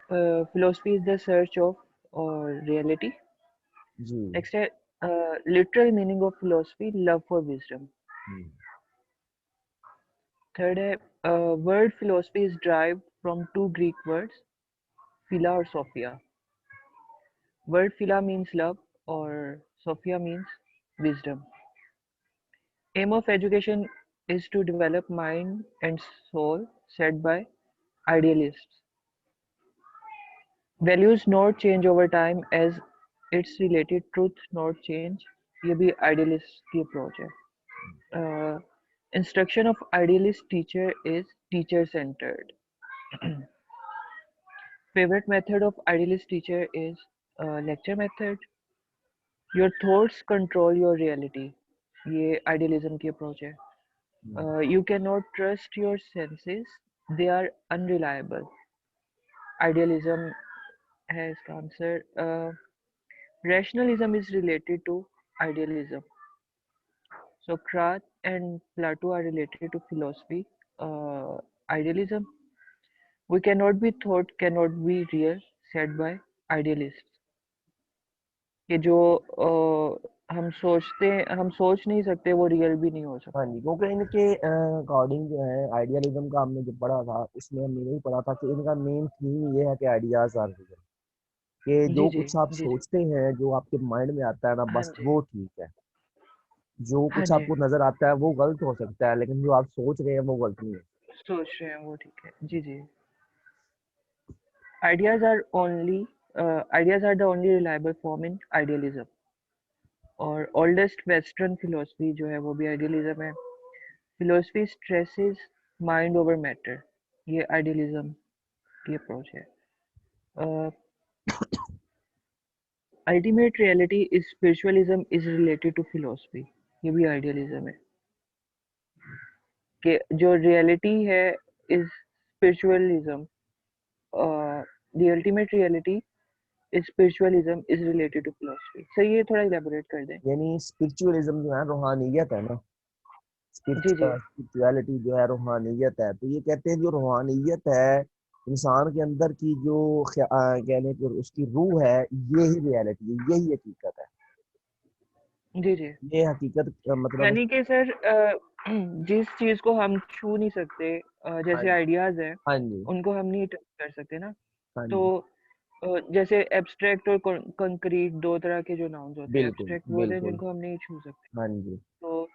philosophy is the search of or reality. Ji. Next है literal meaning of philosophy, love for wisdom. Hmm. Third है word philosophy is derived from two Greek words, phila or sophia. Word phila means love or sophia means wisdom. Aim of education is to develop mind and soul set by idealists. Values not change over time as its related truth not change. ये भी idealist की approach है. Uh, Instruction of idealist teacher is teacher centered. Favorite method of idealist teacher is lecture method. Your thoughts control your reality. ये idealism की approach है. You cannot trust your senses. They are unreliable. Idealism है इसका answer. Rationalism is related to idealism. Socrates and Plato are related to philosophy. Idealism. We cannot be thought, cannot be real, said by idealists. कि जो हम सोच नहीं सकते वो real भी नहीं हो हाँ सकता. जी, क्योंकि इनके अकॉर्डिंग जो है आइडियलिज्म का हमने जो पढ़ा था उसमें हमने यही पढ़ा था कि इनका मेन थीम ये है कि आइडियाज आर रियल, कि जी जो जी कुछ आप जी जी. सोचते हैं जो आपके माइंड में आता है ना हाँ बस जी. वो ठीक है। जो हाँ कुछ जी. आपको नजर आता है वो गलत हो सकता है, लेकिन जो आप सोच रहे हैं वो गलत नहीं है। सोच रहे हैं वो ठीक है. जी जी. Ideas are only ideas are the only reliable form in idealism. और oldest western philosophy जो है वो भी idealism है. Philosophy stresses mind over matter. ये idealism की approach है. Uh, Ultimate reality is spiritualism is related to philosophy. ये भी idealism है कि जो reality है is spiritualism. The ultimate reality is spiritualism is related to philosophy. Sir ये थोड़ा elaborate कर दें. यानी स्पिरिचुअलिज्म जो है रूहानियत है ना, जी जी. स्पिरिचुअलिटी जो है रूहानियत है। तो ये कहते हैं जो रूहानियत है इंसान के अंदर की जो कहने की उसकी रूह है, यही रियलिटी है, यही हकीकत है। जी जी. ये हकीकत मतलब। यानी कि सर जिस चीज को हम छू नहीं सकते हाँ जैसे जी। आइडियाज है हाँ जी। उनको हम नहीं टच कर सकते ना. हाँ तो जी। जैसे एब्स्ट्रैक्ट और कंक्रीट दो तरह के जो नाउन्स होते हैं. बिल्कुल एब्स्ट्रैक्ट वो होते हैं बिल्कुल। जिनको हम नहीं छू सकते. हाँ जी। तो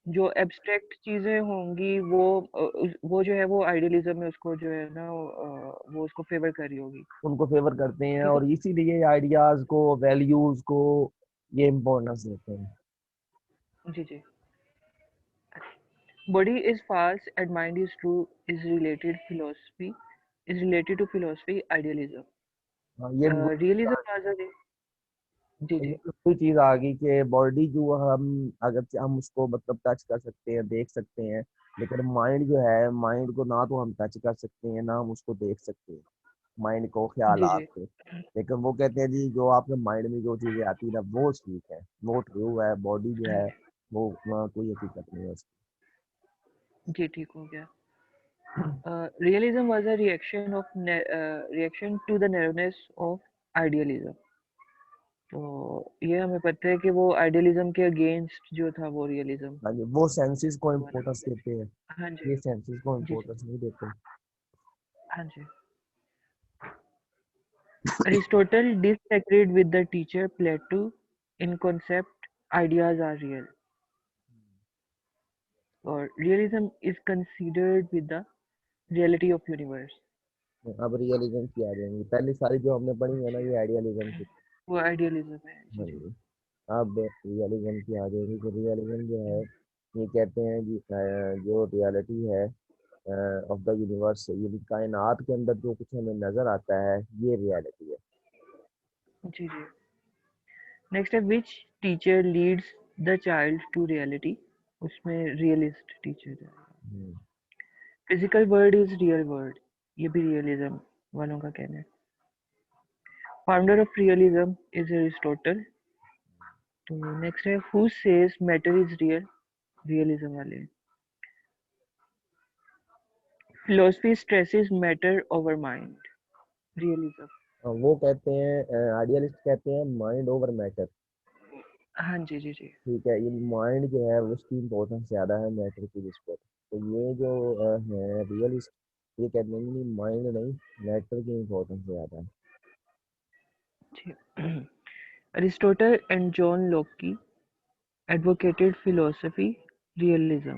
जो एब्स्ट्रैक्ट चीजें होंगी वो जो है वो आइडियलिज्म में उसको जो है ना वो उसको फेवर कर रही होगी. उनको फेवर करते हैं ठीक है. और इसीलिए आइडियाज को, वैल्यूज को ये इम्पोर्टेंस देते हैं। जी जी. Body is false and mind is true is related to philosophy idealism. हाँ, ये Realism was a जी ये जी. कोई चीज आ गई कि बॉडी जो हम अगर हम उसको मतलब टच कर सकते हैं, देख सकते हैं, लेकिन माइंड जो है, माइंड को ना तो हम टच कर सकते हैं ना हम उसको देख सकते हैं, माइंड को, जी ख्यालात जी. को। लेकिन वो कहते हैं जी जो आपके माइंड में जो चीजें आती है ना वो ठीक है, वो ट्रू है। बॉडी जो हाँ है जी. वो कोई हकीकत नहीं है उसकी। जी ठीक हो गया. Realism was a reaction to the narrowness of idealism. तो ये हमें पता है कि वो आइडियलिज्म के अगेंस्ट जो था वो रियलिज्म हाँ जी, वो सेंसेस को बना इम्पोर्टेंस हुआ देते हैं, है. हाँ जी. ये सेंसेस को जी जी. इम्पोर्टेंस नहीं देते। हाँ जी. Aristotle disagreed with the teacher Plato in concept ideas are real, or realism is considered with the reality of universe. अब रियलिज्म की आ जाएंगी, पहले सारी जो हमने पढ़ी है ना ये आइडियलिज्म की। वो आइडियलिज्म है. जी हाँ जी. जी। अब रियलिज्म की आ जाएगी, तो रियलिज्म जो है ये कहते हैं जी जो रियलिटी है ऑफ द यूनिवर्स, ये कायनात के अंदर जो कुछ हमें नजर आता है ये रियलिटी है। जी जी. नेक्स्ट है which teacher leads the child to reality. उसमें realist teacher है. हम्म। Physical world is real world. ये भी realism वालों का कहना है. Founder of realism is Aristotle. तो नेक्स्ट है who says matter is real. Realism वाले. Philosophy stresses matter over mind. Realism. वो कहते हैं आइडियलिस्ट कहते हैं माइंड ओवर मैटर। हाँ जी जी जी। ठीक है, ये माइंड जो है उसकी इम्पोर्टेंस ज़्यादा है मैटर की रिस्पेक्ट। तो ये जो है रियलिस्ट, ये कहते हैं कि माइंड नहीं, मैटर की इम्पोर्टेंस ज़्यादा है। जी। Aristotle and John Locke advocated philosophy realism.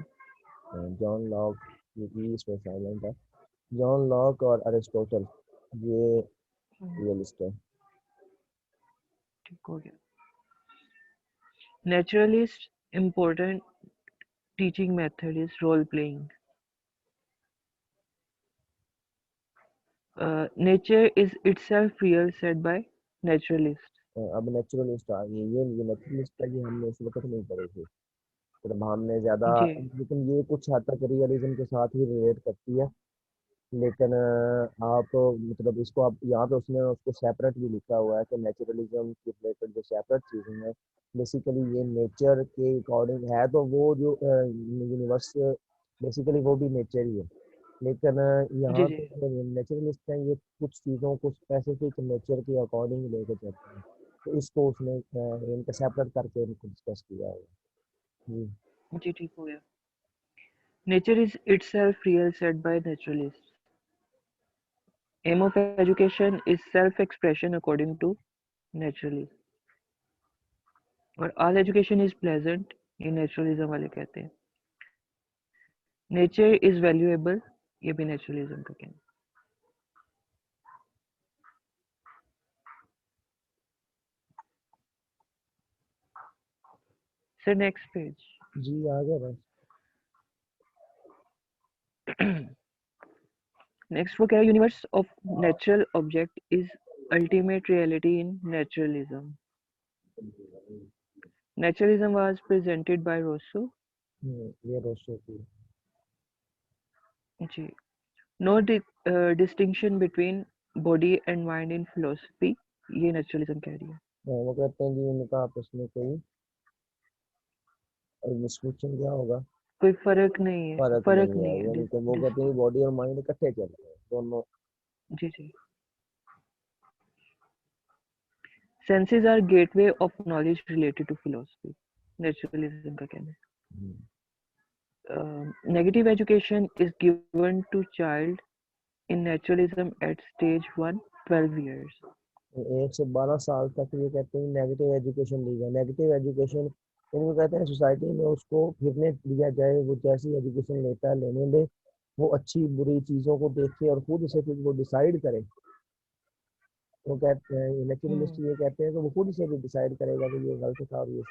John Locke, ये इसमें साइलेंट है। जॉन लॉक और अरिस्टोटल, ये रियलिस्ट है। ठीक हो गया। Naturalist important teaching method is role playing. Nature is itself real said by naturalist. अब नेचुरलिस्ट आ गई, ये नेचुरलिस्ट है, ये हमने इस वक्त नहीं पढ़े थे। मतलब हमने ज़्यादा, जी लेकिन ये कुछ हद तक रियलिज्म के साथ ही रिलेट करती है। लेकिन आप मतलब इसको आप यहाँ पे उसने उसको सेपरेट भी लिखा हुआ है कि नेचुरलिज्म के रिलेटेड जो सेपरेट चीज़ें हैं, बेसिकली ये नेचर के अकॉर्डिंग है, तो वो जो यूनिवर्स बेसिकली वो भी नेचर ही है। लेकिन जी यहाँ जी पे जो नेचुरलिस्ट हैं ये कुछ चीज़ों को स्पेसिफिक नेचर के अकॉर्डिंग लेके चलते हैं। तो इसको उसने इनका सेपरेट करके इनको डिस्कस किया हुआ है। जी। जी ठीक हो गया। Nature is itself real said by naturalists. Aim of education is self-expression according to naturalists. और all education is pleasant ये naturalism वाले कहते हैं. Nature is valuable ये भी naturalism का कहना है. Sir, next page. जी आगे बस। Next वो क्या है? Universe of natural object is ultimate reality in naturalism. Naturalism was presented by Rousseau. ये रोशो की। जी. No distinction between body and mind in philosophy. ये naturalism कह रही है. वो कहते हैं जी इनका आपस में कोई डिस्क्रिप्शन क्या होगा, कोई फर्क नहीं है, फर्क फर्क नहीं है, नहीं है. यानी कि वो कहते हैं बॉडी और माइंड इकट्ठे चल रहे हैं दोनों। जी जी. Senses are gateway of knowledge related to philosophy. Naturalism का कहना है. हम्म। Negative education is given to child in naturalism at stage 1, 12 years. 1 से 12 साल तक ये कहते हैं नेगेटिव एजुकेशन दी जाए। नेगेटिव एजुकेशन इनको कहते हैं सोसाइटी में उसको फिरने दिया जाए, वो जैसी एजुकेशन लेता है लेने दे, वो अच्छी बुरी चीज़ों को देखे और खुद से फिर वो डिसाइड करे। वो कहते हैं नेचुरलिस्ट, ये कहते हैं कि वो खुद से भी डिसाइड करेगा कि ये गलत था और ये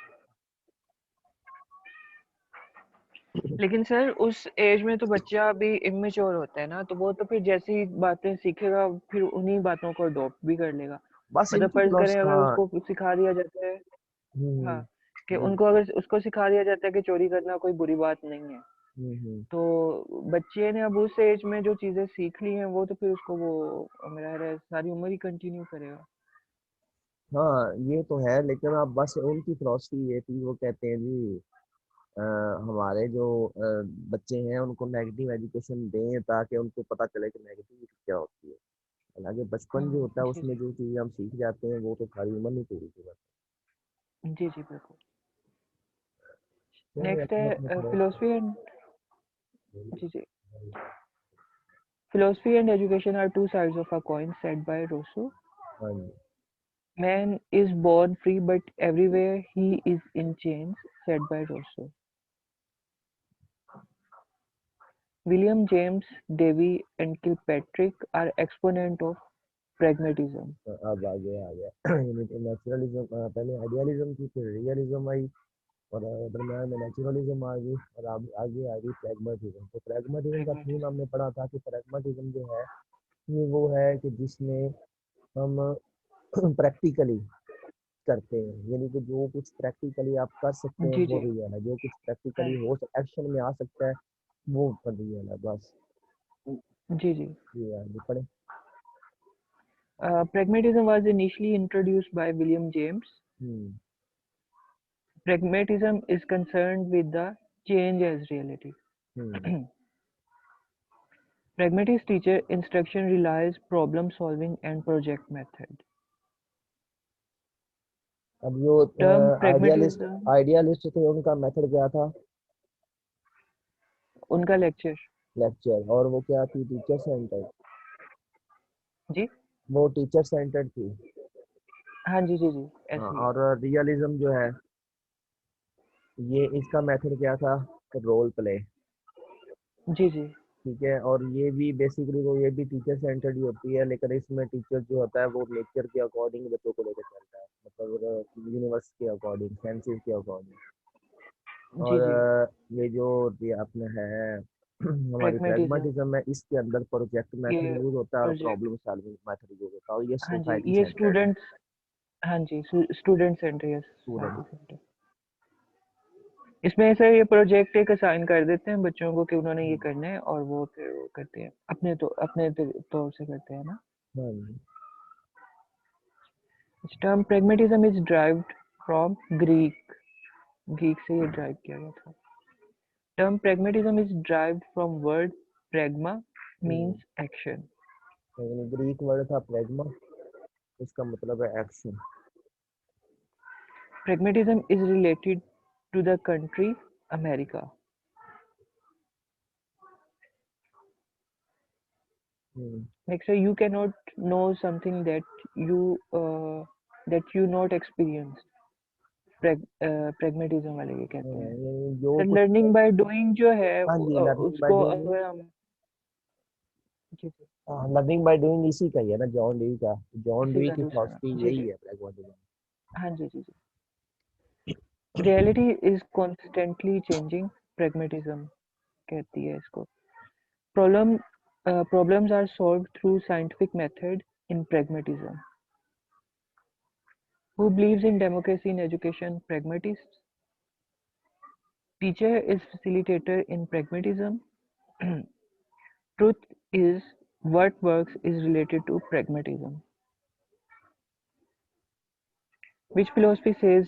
लेकिन सर उस एज में तो बच्चा अभी इमेच्योर होता है ना, तो वो तो फिर जैसी बातें सीखेगा फिर उन्हीं बातों को अडॉप्ट भी कर लेगा. बस मतलब इनकी फर्ज करें फिलोसफी। अगर हाँ। उसको सिखा दिया जाता है. हाँ, कि हम्म, उनको अगर उसको सिखा दिया जाता है कि चोरी करना कोई बुरी बात नहीं है, हम्म। तो बच्चे ने अब उस एज में जो चीजें सीख ली हैं वो तो फिर उसको वो मेरा सारी उम्र ही कंटिन्यू करेगा. हाँ ये तो है, लेकिन अब बस उनकी फिलोसफी ये थी, वो कहते हैं जी अ, हमारे जो बच्चे हैं उनको नेगेटिव एजुकेशन दें ताकि उनको पता चले कि नेगेटिविटी क्या होती है। हालांकि बचपन जो होता है जी उसमें जी जो चीज़ें हम सीख जाते हैं वो तो सारी उम्र नहीं पूरी की जाती। जी जी बिल्कुल. चलिए नेक्स्ट अपने अपने है फिलोसफी। Philosophy and. जी जी. Philosophy and education are two sides of a coin, said by Rousseau. हाँ जी। Man is born free, but everywhere he is in chains, said by Rousseau. William James, Davy, and Kilpatrick are exponents of pragmatism. अब आगे आ गया naturalism, पहले idealism थी फिर realism आई, और दरम्यान में नेचुरलिज्म आ गई, और अब आगे आ गई प्रैग्मेटिज्म। तो प्रैग्मेटिज्म का थीम Pragmatism. हमने पढ़ा था कि प्रैग्मेटिज्म जो है ये वो है कि जिसमें हम प्रैक्टिकली करते हैं, यानी कि जो कुछ प्रैक्टिकली आप कर सकते हैं जी वो जी. रियल है, जो कुछ प्रैक्टिकली हाँ. हो एक्शन में आ सकता है वो रियल है बस। जी जी. ये आगे पढ़े। Pragmatism was initially introduced by William James. Hmm. Pragmatism is concerned with the change as reality. Hmm. Pragmatist teacher instruction relies problem solving and project method. अब जो Term आइडियलिस्ट pragmatism, आइडियलिस्ट थे उनका method क्या था? उनका lecture. Lecture. और वो क्या थी? Teacher centred. जी। वो टीचर सेंटर्ड थी। हाँ जी जी जी, हाँ, ऐसे ही है। और रियलिज्म जो है, ये इसका मेथड क्या था? Role play. जी जी ठीक है। और ये भी बेसिकली वो ये भी टीचर सेंटर्ड ही होती है, लेकिन इसमें टीचर जो होता है वो नेचर के अकॉर्डिंग बच्चों को लेकर चलता है, मतलब यूनिवर्स के अकॉर्डिंग, सेंसेस के अकॉर्डिंग। और जी जी। ये जो ये अपने है हमारी प्रेगमेटिज्म, प्रैग्मेटिज्म है, इसके अंदर प्रोजेक्ट मेथड ये यूज होता है और project. Problem solving method use होता है, और ये हाँ जी, सोसाइटी ये सेंटर्ड है। स्टूडेंट्स। हाँ जी, स्टूडेंट सेंटर या स्टूडेंट। Society centre. इसमें ऐसा ये प्रोजेक्ट एक असाइन कर देते हैं बच्चों को कि उन्होंने ये करना है, और वो फिर वो करते हैं अपने तौर से करते हैं ना। हाँ जी। Term pragmatism is derived from Greek. Greek से ये ड्राइव किया गया था। Term pragmatism is derived from word pragma means action. लेकिन ग्रीक वर्ड था प्रेग्मा, इसका मतलब है action. Pragmatism is related to the country America. Like say you cannot know something that you not experienced. Pragmatism वाले ये कहते हैं। ये जो सर कुछ, लर्निंग बाय डूइंग जो है हाँ जी, लर्निंग बाय उसको डूइंग। अगर हम जी जी लर्निंग बाय डूइंग इसी का ही है ना, जॉन डी का। जॉन इसी डी का की दूसरा फिलॉसफी नाम जी यही जी। है प्रैग्मेटिज्म। हाँ जी जी जी। Reality is constantly changing, pragmatism कहती है इसको। Problem problems are solved through scientific method in pragmatism. Who believes in democracy in education? Pragmatists. Teacher is facilitator in pragmatism. Truth is what works is related to pragmatism. Which philosophy says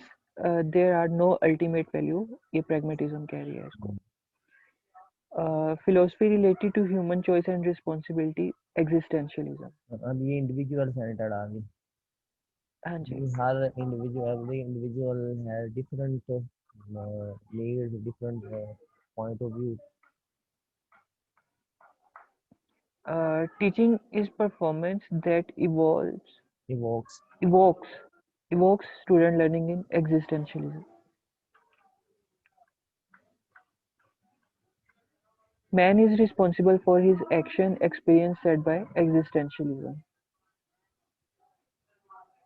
there are no ultimate value? ये pragmatism कह रही है इसको। Philosophy related to human choice and responsibility, existentialism. अब ये individual centred आ गई। हाँ जी। हर individual, every individual है different needs, different point of view. Teaching is performance that evokes. evokes evokes student learning in existentialism. Man is responsible for his action experience set by existentialism.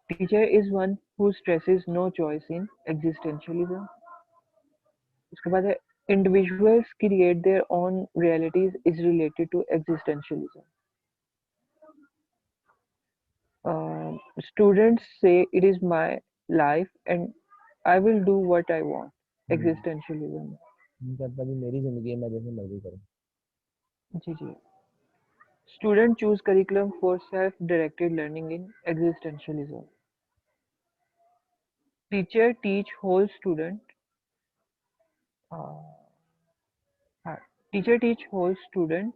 Teacher is one who stresses no choice in existentialism. उसके बाद है individuals create their own realities is related to existentialism. Students say it is my life and I will do what I want. Existentialism. कहता भी मेरी जिंदगी है, मैं जैसे मर्जी करूँ। जी जी। Students choose curriculum for self-directed learning in existentialism. Teacher teach whole student. Uh, Teacher teach whole student,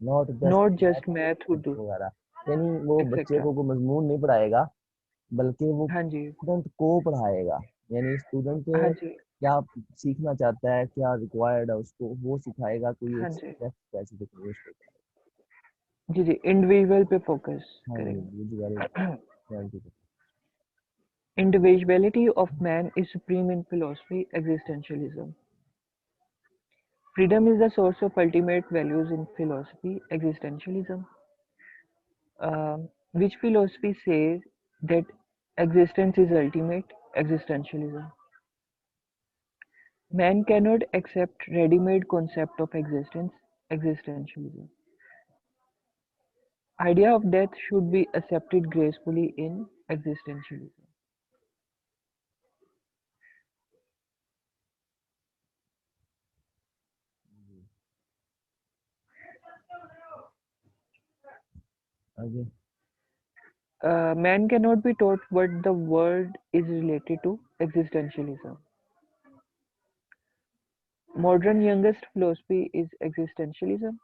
not just not math just math who do, वगैरह, यानी वो बच्चे etc. को कोई मजमून नहीं पढ़ाएगा, बल्कि वो हाँ जी स्टूडेंट को पढ़ाएगा। यानी स्टूडेंट हाँ जी क्या सीखना चाहता है, क्या रिक्वायर्ड है उसको, वो सिखाएगा, कोई हाँ एक जी स्पेसिफिक वे उसको। जी जी। इंडिविजुअल पे फोकस हाँ जी, विजुअल करेंगे। Scientific. Individuality of man is supreme in philosophy, existentialism. Freedom is the source of ultimate values in philosophy, existentialism. Which philosophy says that existence is ultimate, existentialism. Man cannot accept ready-made concept of existence, existentialism. Idea of death should be accepted gracefully in existentialism. आगे। Man cannot be taught what the world is related to, existentialism. Modern youngest philosophy is existentialism.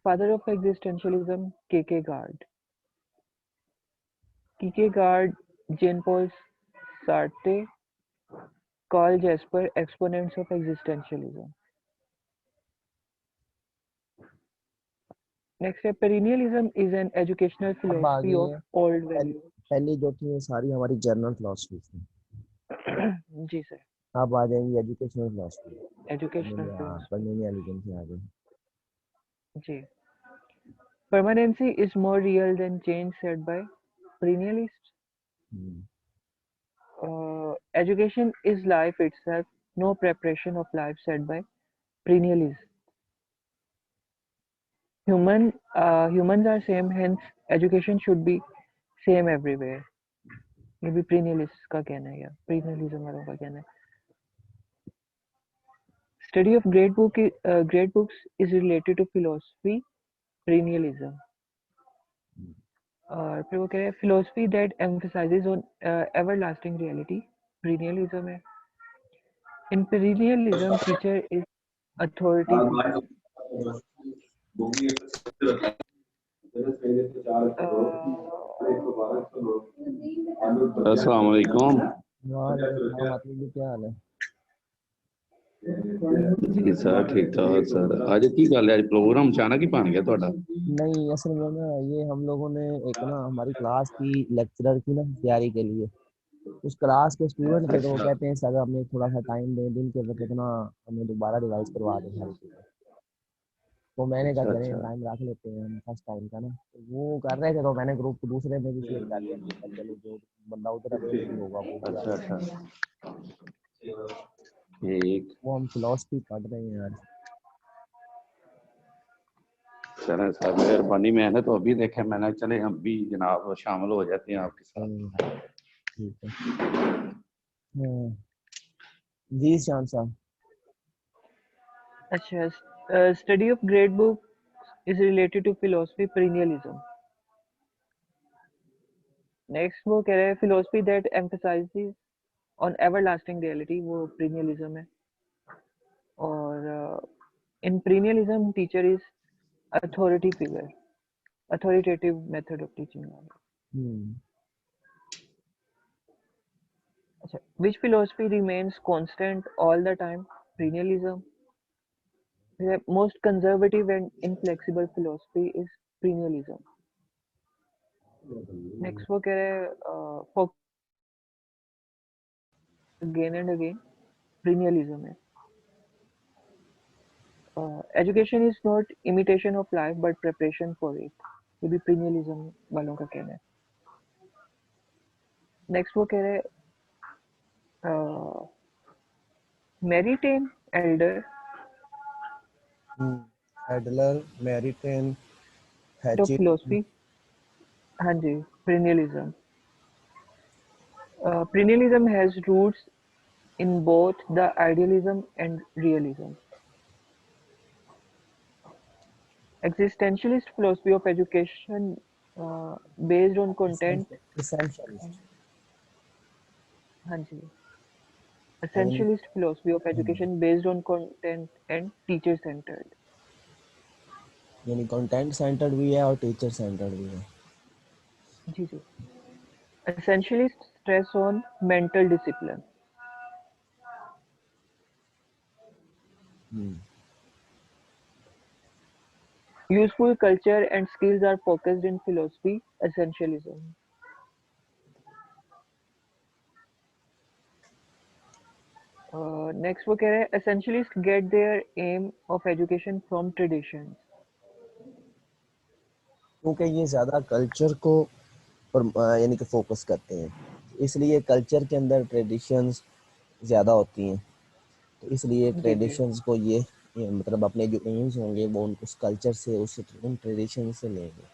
Father of existentialism, Kierkegaard. Kierkegaard, Jean-Paul Sartre, Karl Jasper, exponents of existentialism. Next है perennialism is an educational अब आ philosophy गई of है old पहली values. पहली जो थी वो सारी हमारी जनरल फिलोसफी थी। जी सर, अब आ जाएंगी एजुकेशनल फिलोसफी। educational philosophy. पेरेनियलिज्म से आगे। जी, permanency is more real than change said by perennialists. Education is life itself, no preparation of life said by perennialists. Humans are same, hence education should be same everywhere. ये भी perennialists का कहना है या perennialism वालों का कहना है. Study of great books is related to philosophy, perennialism. और फिर वो कह रहे हैं philosophy that emphasizes on everlasting reality, perennialism है. In perennialism, teacher is authority figure. अस्सलाम वालेकुम। वालेकुम, क्या हाल है? जी सर, ठीक ठाक सर। आज की गल है, आज प्रोग्राम अचानक ही बन गया ਤੁਹਾਡਾ? नहीं, असल में ना ये हम लोगों ने एक ना हमारी क्लास की लेक्चरर की ना तैयारी के लिए उस क्लास के स्टूडेंट थे, तो वो कहते हैं सर हमें थोड़ा सा टाइम दें, दिन के वक्त ना हमें दोबारा रिवाइज करवा दें सारी चीज़ें। तो मैंने कहा अच्छा चलें अच्छा टाइम रख लेते हैं हम फर्स्ट टाइम का ना, तो वो कर रहे थे, तो मैंने ग्रुप को दूसरे में भी शेयर कर दिया। मैंने कहा चलो जो बंदा उधर अवेलेबल होगा वो भी आ अच्छा जाए। अच्छा ठीक। वो हम फिलोसफी पढ़ रहे हैं यार। चलें सर, मेहरबानी। मैंने तो अभी देखा, मैंने चले हम भी जनाब शामिल हो जाते हैं आपके साथ। ठीक है। जी शान साहब। अच्छा, study of great books is related to philosophy, perennialism. Next वो कह रहे हैं philosophy that emphasizes on everlasting reality, वो perennialism है. और in perennialism, teacher is authority figure, authoritative method of teaching. अच्छा, which philosophy remains constant all the time? Perennialism. The most conservative and inflexible philosophy is perennialism. Next वो कह रहे हैं for again and again, perennialism है. Education is not imitation of life but preparation for it. ये भी perennialism वालों का कहना है. Next वो कह रहे हैं Maritain Elder. Adler, Maritain, of philosophy. हाँ जी, perennialism. Perennialism has roots in both the idealism and realism. Existentialist philosophy of education based on content. एसेंशियलिस्ट। हाँ जी, essentialist philosophy of education based on content and teacher centered. यानी content centred भी है और teacher centred भी है। जी जी, essentialist stress on mental discipline. Useful culture and skills are focused in philosophy essentialism. Next वो कह रहे हैं essentialists get their aim of education from traditions. क्योंकि ये ज़्यादा कल्चर को यानी कि फोकस करते हैं, इसलिए कल्चर के अंदर ट्रेडिशंस ज़्यादा होती हैं, तो इसलिए जी जी ट्रेडिशंस को ये मतलब अपने जो एम्स होंगे वो उस कल्चर से उन ट्रेडिशन से लेंगे।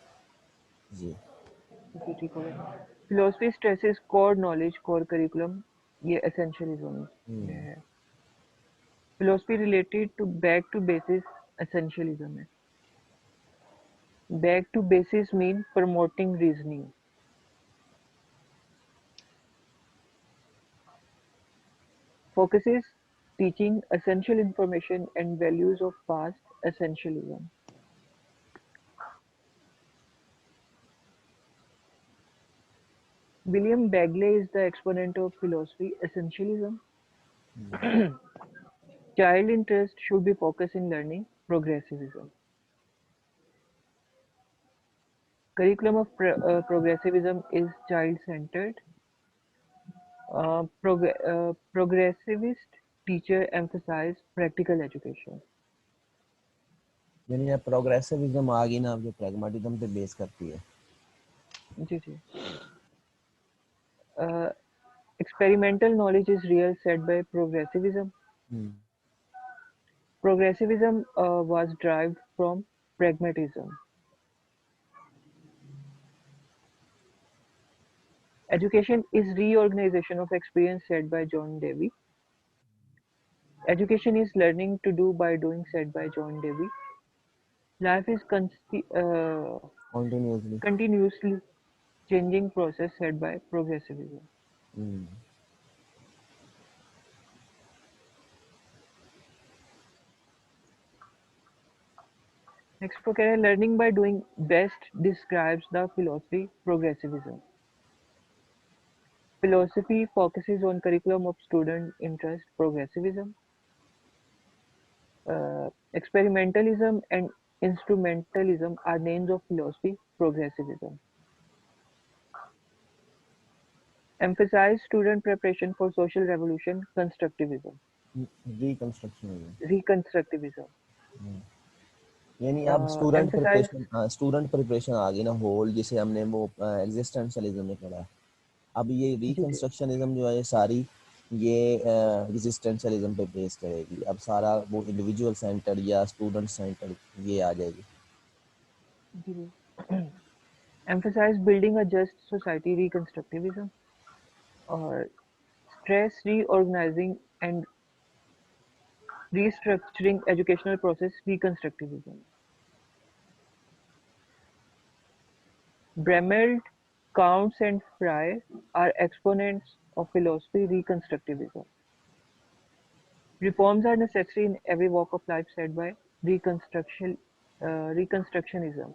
जी जी, ठीक हो गया. Philosophy stresses core knowledge, core curriculum. ये essentialism में है. Philosophy related to back to basis essentialism है. Back to basis mean promoting reasoning. Focuses teaching essential information and values of past essentialism. William Bagley is the exponent of philosophy essentialism. Child interest should be focused in learning progressivism. Curriculum of progressivism is child-centered. Progressivist teacher emphasize practical education. यानी प्रोग्रेसिविज्म आ गई ना, जो pragmatism पे base करती है। जी जी। Experimental knowledge is real said by progressivism. Progressivism was derived from pragmatism. Education is reorganization of experience said by John Dewey. Education is learning to do by doing said by John Dewey. Life is continuously changing process said by progressivism. Next for career, learning by doing best describes the philosophy progressivism. Philosophy focuses on curriculum of student interest progressivism. Experimentalism and instrumentalism are names of philosophy progressivism. Emphasize student preparation for social revolution constructivism. Reconstructivism. यानी अब student preparation आ गई ना, whole जिसे हमने वो existentialism में पढ़ा। अब ये रिकंस्ट्रक्शनिज्म जो है ये सारी ये एग्जिस्टेंशियलिज्म पे बेस करेगी। अब सारा वो इंडिविजुअल सेंटर्ड या स्टूडेंट सेंटर्ड ये आ जाएगी। Emphasize building a just society reconstructivism or stress reorganizing and restructuring educational process reconstructivism. Bremelt, Counts and Fry are exponents of philosophy reconstructivism. Reforms are necessary in every walk of life said by reconstructionism.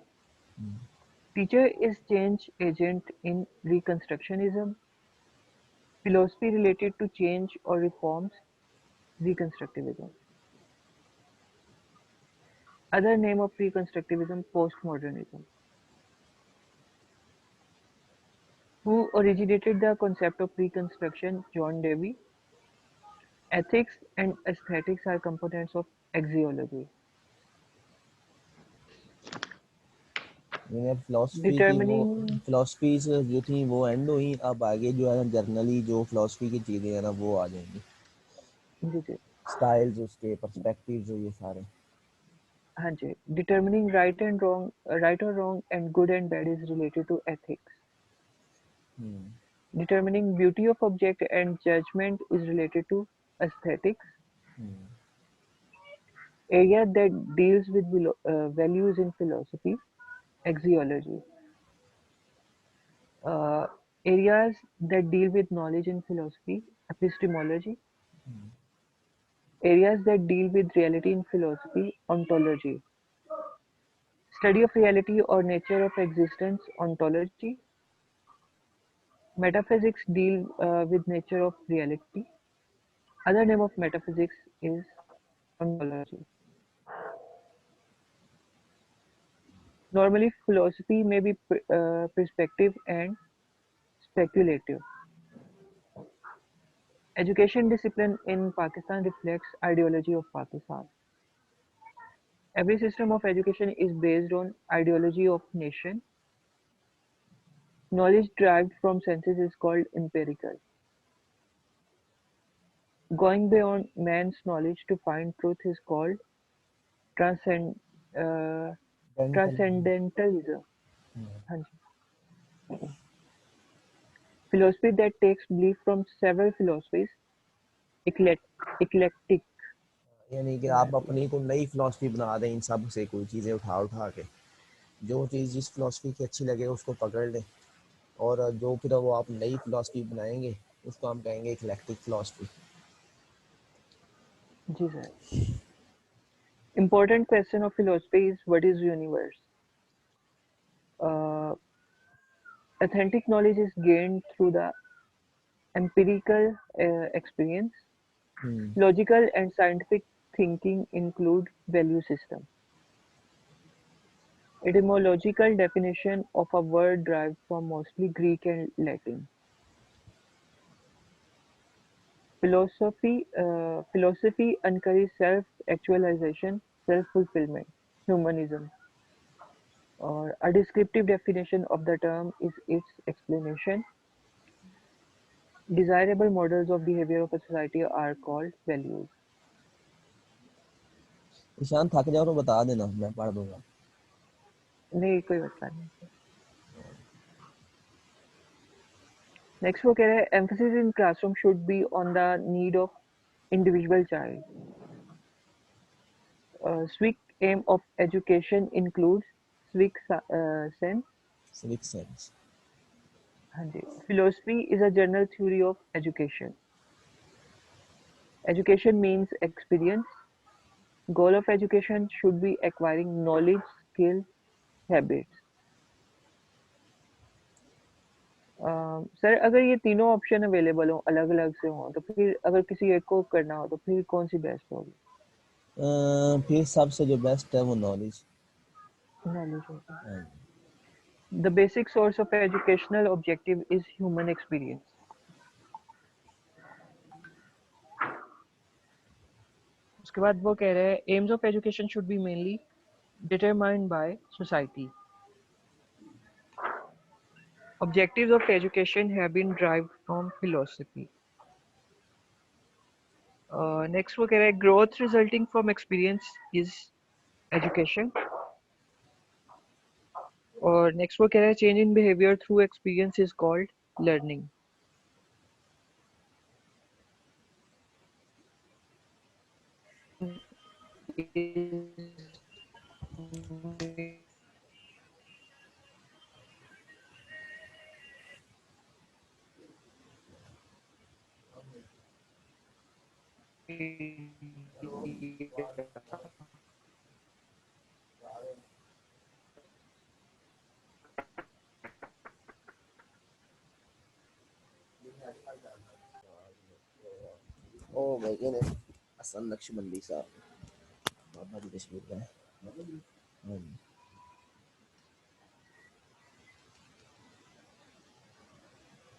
Teacher is change agent in reconstructionism. Philosophy related to change or reforms, reconstructivism. Other name of reconstructivism, postmodernism. Who originated the concept of reconstruction? John Dewey. Ethics and aesthetics are components of axiology. Philosophies जो थी वो and हुई, अब आगे जो है generally जो philosophy की चीजें हैं ना वो आ जाएंगी। स्टाइल्स, उसके पर्सपेक्टिव्स, ये सारे। हाँ जी। Determining right or wrong and good and bad is related to ethics. Determining beauty of object and judgment is related to aesthetics. Area that deals with values in philosophy, axiology. Areas that deal with knowledge in philosophy, epistemology. Areas that deal with reality in philosophy, ontology. Study of reality or nature of existence, ontology. Metaphysics deal with nature of reality. Other name of metaphysics is ontology. Normally, philosophy may be perspective and speculative. Education discipline in Pakistan reflects ideology of Pakistan. Every system of education is based on ideology of nation. Knowledge derived from senses is called empirical. Going beyond man's knowledge to find truth is called transcendentalism. Philosophy that takes belief from several philosophies, eclectic. यानी कि आप अपनी को नई philosophy बना दें, इन सब से कोई चीज़ें उठा के, जो चीज़ जिस फिलॉसफी की अच्छी लगे उसको पकड़ लें, और जो फिर वो आप नई फिलॉसफी बनाएंगे उसको हम कहेंगे इक्लेक्टिक फिलॉसफी। जी sir. Important question of philosophy is what is universe? Authentic knowledge is gained through the empirical experience. Logical and scientific thinking include value system. Etymological definition of a word derived from mostly Greek and Latin. Philosophy encourages self-actualization, self-fulfillment, humanism. Or a descriptive definition of the term is its explanation. Desirable models of behavior of a society are called values. Ishan थक जाओ तो बता देना, मैं पढ़ दूंगा. नहीं कोई मसला नहीं. Next वो कह रहे हैं emphasis in classroom should be on the need of individual child. Civic aim of education includes civic sense. Civic sense. हाँ जी. Philosophy is a general theory of education. Education means experience. Goal of education should be acquiring knowledge, skill, habits. Sir अगर ये तीनों option available हो अलग अलग से हो तो फिर अगर किसी एक को करना हो तो फिर कौन सी बेस्ट होगी? फिर सबसे जो बेस्ट है वो नॉलेज. नॉलेज होगी. The basic source of educational objective is human experience. उसके बाद वो कह रहे हैं aims of education should be mainly determined by society. Objectives of education have been derived from philosophy. Next वो कह रहे हैं growth resulting from experience is education. और next वो कह रहे हैं change in behavior through experience is called learning. Oh my goodness. Hasan Naqshbandi साहब बाबा जी तशरीफ लाए.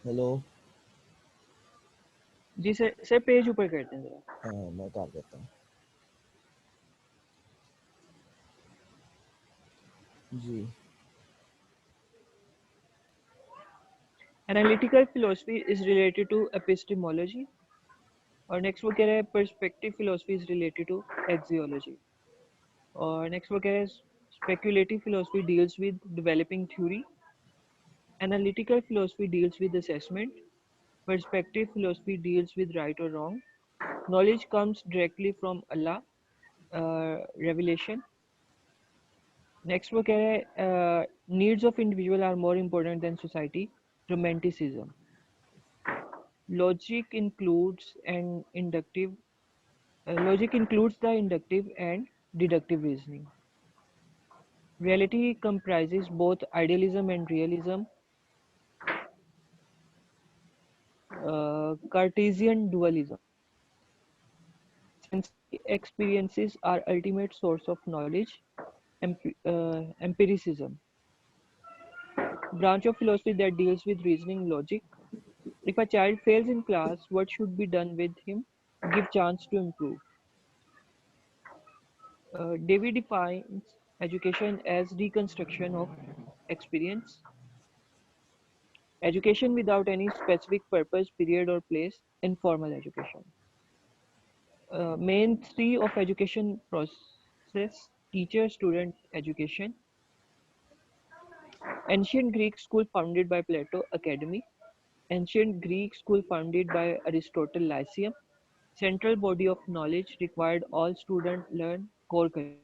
हेलो. जी सर पेज ऊपर करते हैं जरा. हाँ मैं कर देता हूँ जी. Analytical philosophy is related to epistemology. और next वो कह रहे हैं perspective philosophy is related to axiology. और next वो कह रहे हैं speculative philosophy deals with developing theory. Analytical philosophy deals with assessment. Perspective philosophy deals with right or wrong. Knowledge comes directly from Allah, revelation. Next वो कह रहे हैं needs of individual are more important than society. Romanticism. Logic includes the inductive and deductive reasoning. Reality comprises both idealism and realism. Cartesian dualism. Sensory experiences are ultimate source of knowledge. Empiricism. Branch of philosophy that deals with reasoning logic. If a child fails in class, what should be done with him? Give chance to improve. Davy defines education as reconstruction of experience. Education without any specific purpose, period or place, informal education. Main three of education process: teacher-student education. Ancient Greek school founded by Plato, Academy. Ancient Greek school founded by Aristotle, Lyceum. Central body of knowledge required all students learn core curriculum.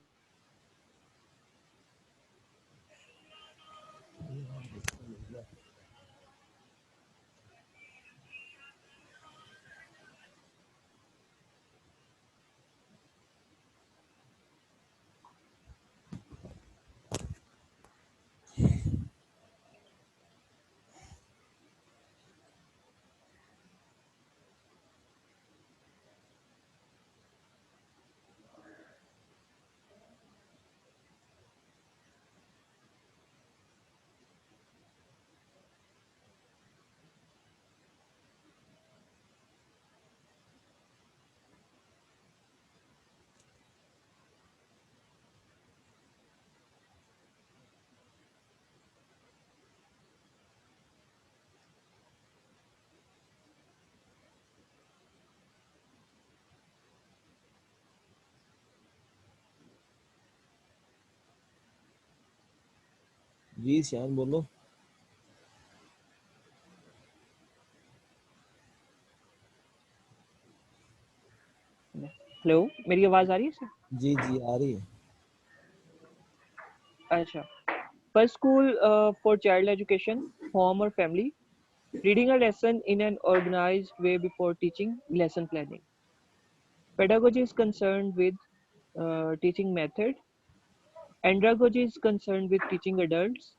जी शान बोलो। Hello, मेरी आवाज आ रही है sir? जी जी आ रही है। अच्छा, first school for child education, home or family, reading a lesson in an organized way before teaching, lesson planning. Pedagogy is concerned with teaching method. Andragogy is concerned with teaching adults.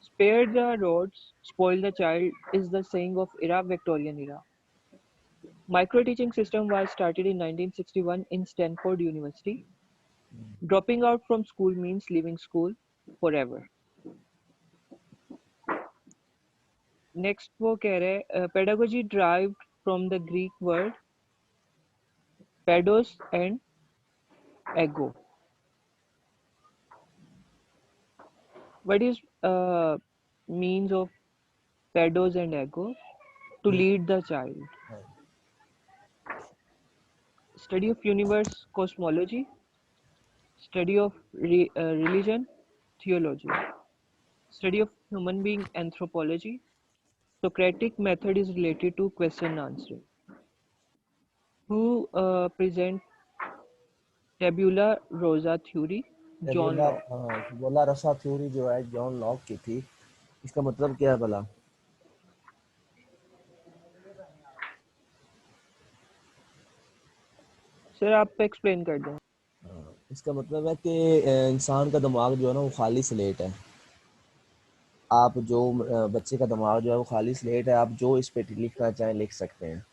Spare the rods, spoil the child is the saying of era Victorian era. Micro-teaching system was started in 1961 in Stanford University. Dropping out from school means leaving school forever. Next वो कह रहे हैं pedagogy derived from the Greek word pedos and ego. What is means of pedos and ego? To lead the child. Study of universe cosmology. Study of religion theology. Study of human being anthropology. Socratic method is related to question answering. Who present tabula rasa theory? John tabular, Locke. हाँ टेबुला रसा theory जो है John Locke की थी, इसका मतलब क्या है भला? सर आप एक्सप्लेन कर दें. इसका मतलब है कि इंसान का दिमाग जो है ना वो खाली स्लेट है। आप जो बच्चे का दिमाग जो है वो खाली स्लेट है, आप जो इस पे लिखना चाहें लिख सकते हैं।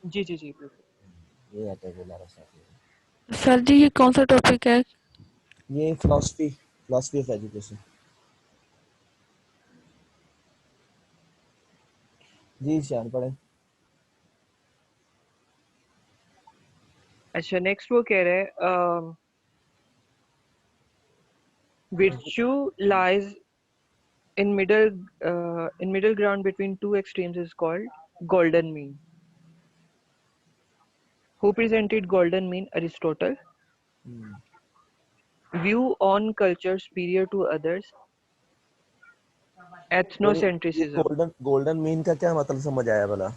जी जी जी बिल्कुल. ये है टेबुला रसा थ्योरी। सर जी ये कौन सा टॉपिक है? ये फिलॉसफी ऑफ एजुकेशन। जी शान पढ़े। अच्छा नेक्स्ट वो कह रहे हैं virtue lies in middle ground between two extremes is called golden mean. Who presented golden mean? Aristotle. View on culture superior to others. ये Ethnocentrism. गोल्डन मीन का क्या मतलब समझ आया भला?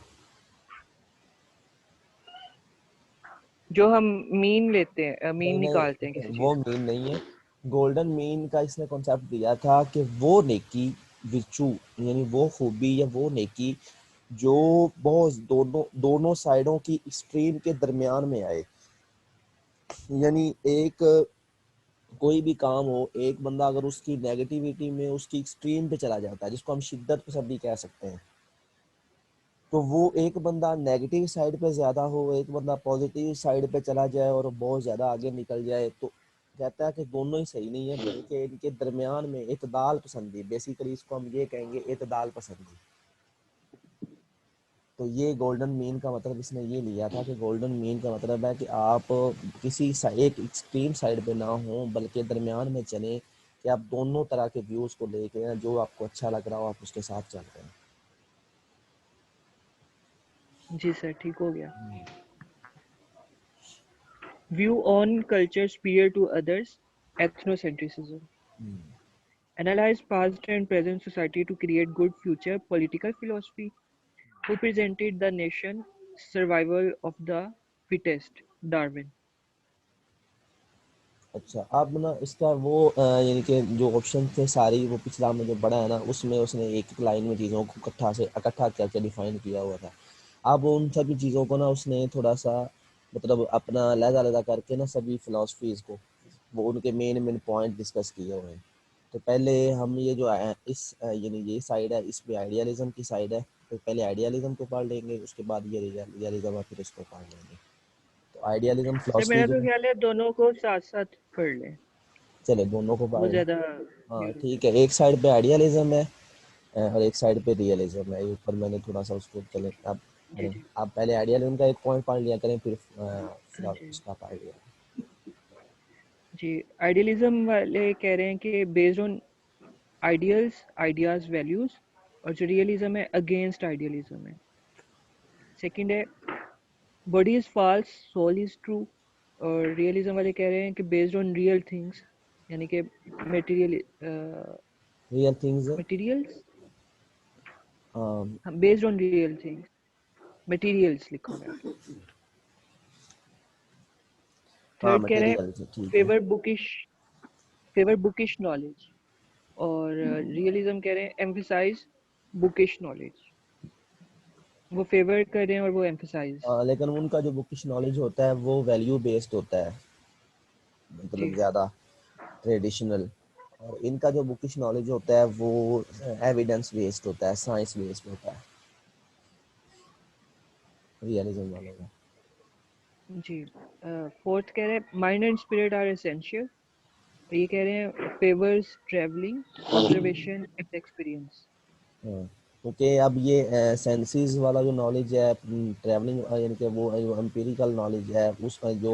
जो हम मीन लेते हैं मीन नहीं निकालते हैं नहीं किसी वो चीज का. मीन नहीं है। गोल्डन मीन का इसने कॉन्सेप्ट दिया था कि वो नेकी, विर्चू यानी वो खूबी या वो नेकी जो बहुत दोनों दोनों साइडों की एक्सट्रीम के दरमियान में आए। यानी एक कोई भी काम हो, एक बंदा अगर उसकी नेगेटिविटी में उसकी एक्सट्रीम पे चला जाता है, जिसको हम शिद्दत पसंदी कह सकते हैं, तो वो एक बंदा नेगेटिव साइड पे ज़्यादा हो, एक बंदा पॉजिटिव साइड पे चला जाए और बहुत ज़्यादा आगे निकल जाए, तो कहता है कि दोनों ही सही नहीं है, बल्कि इनके दरमियान में इतदाल पसंदी, बेसिकली इसको हम ये कहेंगे इतदाल पसंदी। तो ये गोल्डन मीन का मतलब इसने ये लिया था कि गोल्डन मीन का मतलब है कि आप किसी एक एक्सट्रीम साइड पे ना हो, बल्कि दरमियान में चलें कि आप दोनों तरह के व्यूज़ को लेके जो आपको अच्छा लग रहा हो आप उसके साथ चल रहे हैं। जी सर ठीक हो गया. View on culture superior to others. Ethnocentrism. Analyze past and present society to create good future. Political philosophy. Who presented the nation? Survival of the fittest. Darwin. अच्छा, अब ना इसका वो यानी कि जो ऑप्शन थे सारी वो पिछला में जो पढ़ा है ना उसमें उसने एक एक लाइन में चीज़ों को इकट्ठा करके डिफाइन किया हुआ था। अब उन सभी चीज़ों को ना उसने थोड़ा सा मतलब अपना अलग-अलग करके ना सभी फिलॉसफीज़ को वो उनके मेन पॉइंट डिस्कस किए हुए हैं। तो पहले हम ये जो यानी ये साइड है इस पे आइडियलिज्म की साइड है, तो पहले आइडियलिज्म को पढ़ लेंगे, उसके बाद ये रियलिज्म है फिर इसको पढ़ लेंगे। तो आइडियलिज्म सर फिलॉसफी मेरा जो तो है, ख्याल है दोनों को साथ साथ पढ़ लें. चले दोनों को वो पढ़ लें। ज्यादा हाँ यूज. ठीक है, एक साइड पे आइडियलिज्म है और एक साइड पे रियलिज्म है। ये ऊपर मैंने थोड़ा सा उसको चले आप जी जी आप पहले आइडियलिज्म का एक पॉइंट पढ़ लिया करें, फिर आप जी उसका पढ़ लिया। जी. आइडियलिज्म वाले कह रहे हैं कि based on ideals ideas values, और जो रियलिज्म है अगेंस्ट आइडियलिज्म है. सेकंड है body is false soul is true, और रियलिज्म वाले कह रहे हैं कि बेस्ड ऑन रियल थिंग्स, यानी कि material real things materials, based on real things, materials लिखा हुआ है। हाँ थर्ड कह रहे हैं मटेरियल ठीक है। फेवर बुकिश नॉलेज, और रियलिज्म कह रहे हैं एम्फसाइज बुकिश नॉलेज। वो फेवर कर रहे हैं और वो एम्फसाइज। लेकिन उनका जो बुकिश नॉलेज होता है वो वैल्यू बेस्ड होता है, जी मतलब ज़्यादा ट्रेडिशनल, और इनका जो बुकिश नॉलेज होता है वो एविडेंस बेस्ड होता है, साइंस बेस्ड होता है रियलिज्म वालों का। जी। फोर्थ कह रहे हैं mind and spirit are essential. ये कह रहे हैं favours travelling, observation and experience. हाँ, क्योंकि अब ये सेंसेस वाला जो नॉलेज है, ट्रैवलिंग यानी कि वो जो एम्पिरिकल नॉलेज है, उसका जो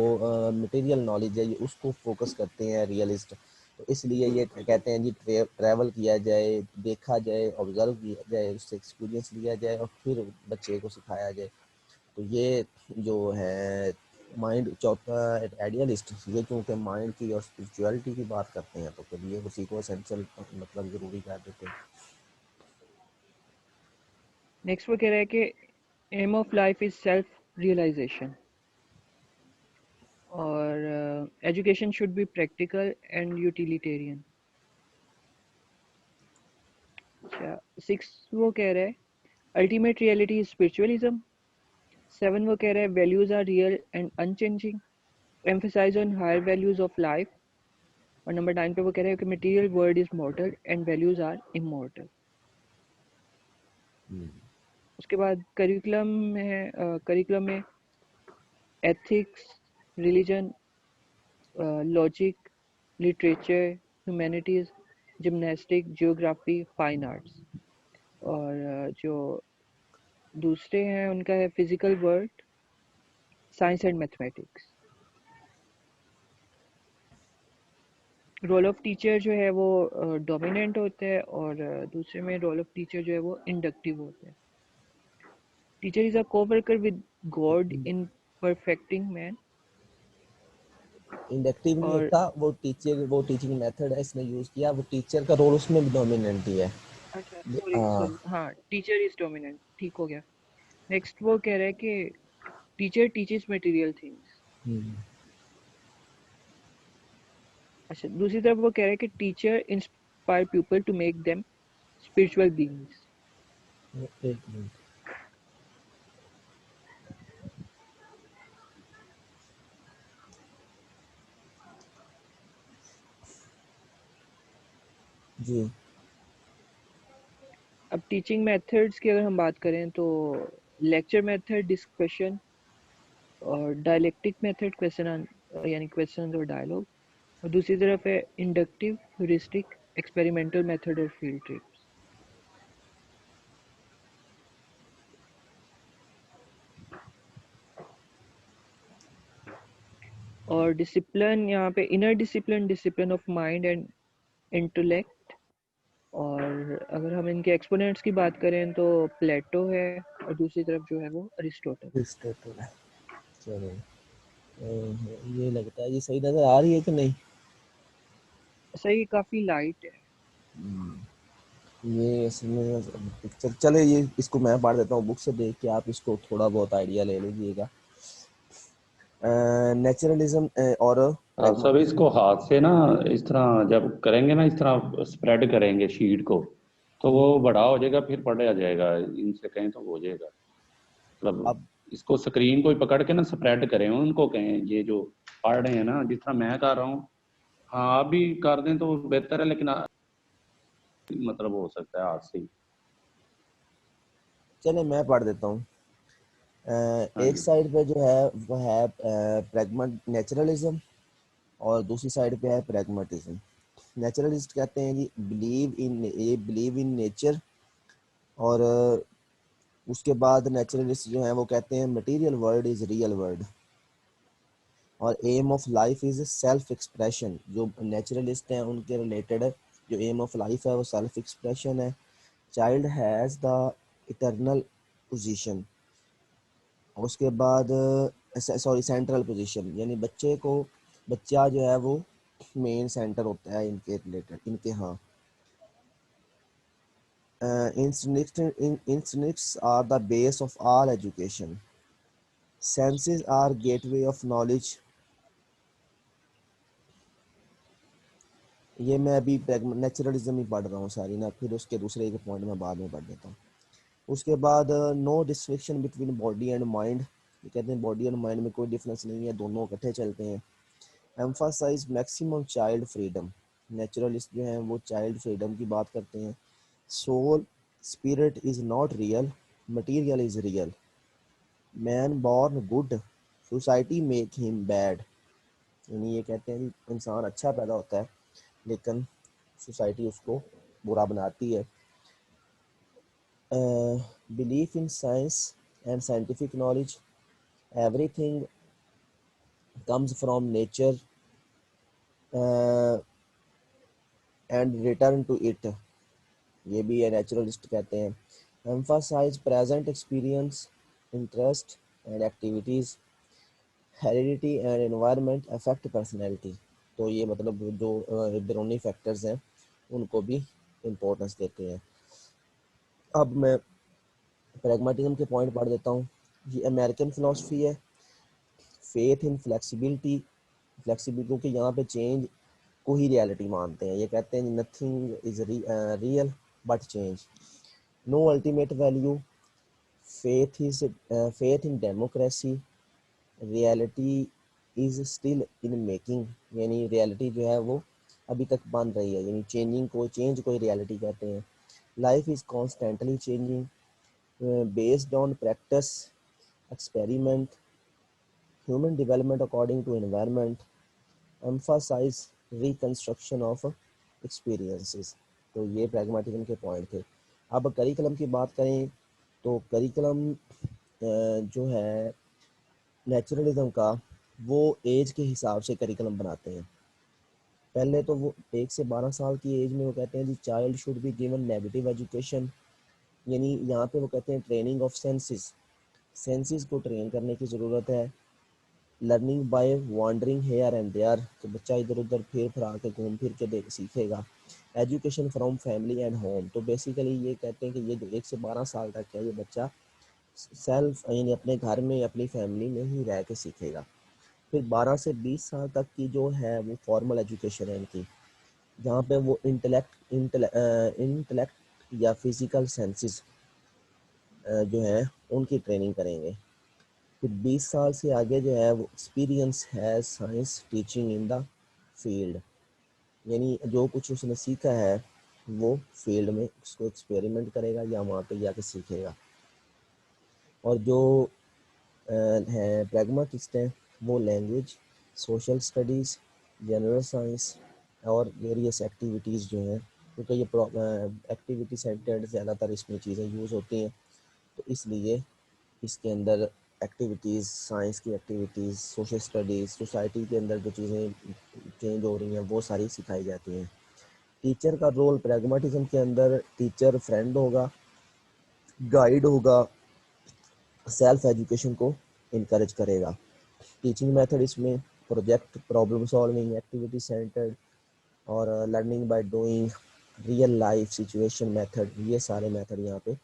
मटेरियल नॉलेज है, ये उसको फोकस करते हैं रियलिस्ट। तो इसलिए ये कहते हैं जी ट्रैवल किया जाए, देखा जाए, ऑब्जर्व किया जाए, उससे एक्सपीरियंस लिया जाए और फिर बच्चे को सिखाया जाए। तो ये जो है माइंड चौथा आइडियलिस्ट, ये क्योंकि माइंड की और स्पिरिचुअलिटी की बात करते हैं तो फिर ये उसी को एसेंशियल मतलब ज़रूरी कर देते हैं। नेक्स्ट वो कह रहा है कि aim of life is self realisation, और education should be practical and utilitarian. अच्छा, सिक्स वो कह रहा है ultimate reality is spiritualism. Seven वो कह रहा है values are real and unchanging, emphasise on higher values of life. और नंबर 9 पे वो कह रहे हैं कि material world is mortal and values are immortal. उसके बाद करिकुलम में ethics, religion, logic, literature, humanities, gymnastic, geography, fine arts. और जो दूसरे हैं उनका है physical world, science and mathematics. Role of teacher जो है वो डोमिनेंट होता है, और दूसरे में रोल ऑफ टीचर जो है वो इंडक्टिव होता है। Teacher is a coworker with God in perfecting man. Inductive नहीं और होता, वो टीचर, वो टीचिंग मेथड है इसने यूज किया, वो टीचर का रोल उसमें भी डोमिनेंट ही है। अच्छा, सॉरी हाँ। सॉरी, हाँ, टीचर इज डोमिनेंट, ठीक हो गया। नेक्स्ट वो कह रहा है कि टीचर टीचेस मटेरियल थिंग्स। अच्छा, दूसरी तरफ वो कह रहा है कि teacher inspire people to make them spiritual beings. एक मिनट जी। अब टीचिंग मेथड्स की अगर हम बात करें तो लेक्चर मेथड, डिस्कशन, और डायलेक्टिक मेथड, क्वेश्चन यानी क्वेश्चन और डायलॉग। और दूसरी तरफ है इंडक्टिव, ह्यूरिस्टिक, एक्सपेरिमेंटल मेथड और फील्ड ट्रिप्स। और डिसिप्लिन यहाँ पे inner discipline, discipline of mind and intellect. और अगर हम इनके एक्सपोनेंट्स की बात करें तो प्लेटो है, और दूसरी तरफ जो है वो अरिस्टोटल। Aristotle है। चलो ये लगता है ये सही नजर आ रही है कि नहीं? सही, काफी लाइट है। ये इसमें पिक्चर चले, ये इसको मैं पढ़ देता हूँ बुक से देख के, आप इसको थोड़ा बहुत आइडिया ले लीजिएगा। नेचुरलिज्म और आप सब pragmatism। इसको हाथ से ना इस तरह जब करेंगे ना, इस तरह स्प्रेड करेंगे शीट को, तो वो बड़ा हो जाएगा, फिर पढ़ा जाएगा। इनसे कहें तो हो जाएगा, मतलब अब इसको स्क्रीन को ही पकड़ के ना स्प्रेड करें, उनको कहें ये जो पढ़ रहे हैं ना, जिस तरह मैं कर रहा हूँ, हाँ आप भी कर दें तो बेहतर है, लेकिन मतलब हो सकता है हाथ से ही। चले मैं पढ़ देता हूँ। हाँ एक जी। साइड पे जो है वो है प्रैग्मेट नेचुरलिज्म, और दूसरी साइड पे है प्रैग्मेटिज्म। नेचुरलिस्ट कहते हैं जी बिलीव इन नेचर, और उसके बाद नेचुरलिस्ट जो है वो कहते हैं material world is real world, और aim of life is self expression. जो नेचुरलिस्ट हैं उनके रिलेटेड जो एम ऑफ लाइफ है वो सेल्फ एक्सप्रेशन है। Child has the eternal position, उसके बाद सॉरी सेंट्रल पोजीशन, यानी बच्चे को, बच्चा जो है वो मेन सेंटर होता है इनके रिलेटेड, इनके हाँ। instincts are the base of all education. Senses are gateway of knowledge. ये मैं अभी नेचुरलिज्म ही पढ़ रहा हूँ सारी ना, फिर उसके दूसरे एक पॉइंट में बाद में पढ़ देता हूँ। उसके बाद no distinction between body and mind, ये कहते हैं बॉडी एंड माइंड में कोई डिफरेंस नहीं है, दोनों इकट्ठे चलते हैं। Emphasize maximum child freedom, naturalist जो हैं वो चाइल्ड फ्रीडम की बात करते हैं। Soul spirit is not real, material is real. Man born good, society make him bad, यानी ये कहते हैं कि इंसान अच्छा पैदा होता है लेकिन सोसाइटी उसको बुरा बनाती है। Belief in science and scientific knowledge, everything comes from nature and return to it, ये भी है नेचुरलिस्ट कहते हैं। Emphasize present experience, interest and activities, heredity and environment affect personality, तो ये मतलब जो बैरूनी फैक्टर्स हैं उनको भी इम्पोर्टेंस देते हैं। अब मैं प्रैग्मेटिज्म के पॉइंट पढ़ देता हूँ। ये अमेरिकन फ़िलासफ़ी है। फेथ इन फ्लेक्सिबिलिटी, क्योंकि यहाँ पे चेंज को ही रियलिटी मानते हैं। ये कहते हैं nothing is real but change. No ultimate value, faith in democracy, reality is still in making, यानी रियलिटी जो है वो अभी तक बन रही है, यानी चेंज को रियलिटी कहते हैं। Life is constantly changing, based on practice, experiment, human development according to environment, emphasize reconstruction of experiences. तो ये प्रैग्मेटिज्म के पॉइंट थे। अब करिकुलम की बात करें तो करिकुलम जो है नेचुरलिज्म का, वो एज के हिसाब से करिकुलम बनाते हैं। पहले तो वो 1 से 12 साल की एज में वो कहते हैं जी child should be given negative education, यानी यहाँ पे वो कहते हैं ट्रेनिंग ऑफ सेंसेस को ट्रेन करने की ज़रूरत है। Learning by wandering here and there, तो बच्चा इधर उधर फिर फरा के घूम फिर के सीखेगा। Education from family and home, तो बेसिकली ये कहते हैं कि ये जो 1 से 12 साल तक है ये बच्चा सेल्फ यानी अपने घर में अपनी फैमिली में ही रह के सीखेगा। फिर 12 से 20 साल तक की जो है वो फॉर्मल एजुकेशन है इनकी, जहाँ पे वो इंटेलेक्ट या फिजिकल सेंसेस जो है उनकी ट्रेनिंग करेंगे। फिर 20 साल से आगे जो है वो एक्सपीरियंस है science teaching in the field, यानी जो कुछ उसने सीखा है वो फील्ड में उसको एक्सपेरिमेंट करेगा या वहाँ पे जाके सीखेगा। और जो हैं प्रैग्मेटिस्ट हैं वो language, social studies, general science और वेरियस एक्टिविटीज़ जो हैं, क्योंकि ये एक्टिविटी सेंटर्ड ज़्यादातर इसमें चीज़ें यूज़ होती हैं, तो इसलिए इसके अंदर एक्टिविटीज़, साइंस की एक्टिविटीज़, सोशल स्टडीज़, सोसाइटी के अंदर जो चीज़ें चेंज हो रही हैं वो सारी सिखाई जाती हैं। टीचर का रोल प्रैग्मेटिज्म के अंदर, टीचर फ्रेंड होगा, गाइड होगा, सेल्फ एजुकेशन को इनकरेज करेगा। टीचिंग मेथड इसमें project, problem solving, activity centred और learning by doing, real life situation method, ये सारे मेथड यहाँ पे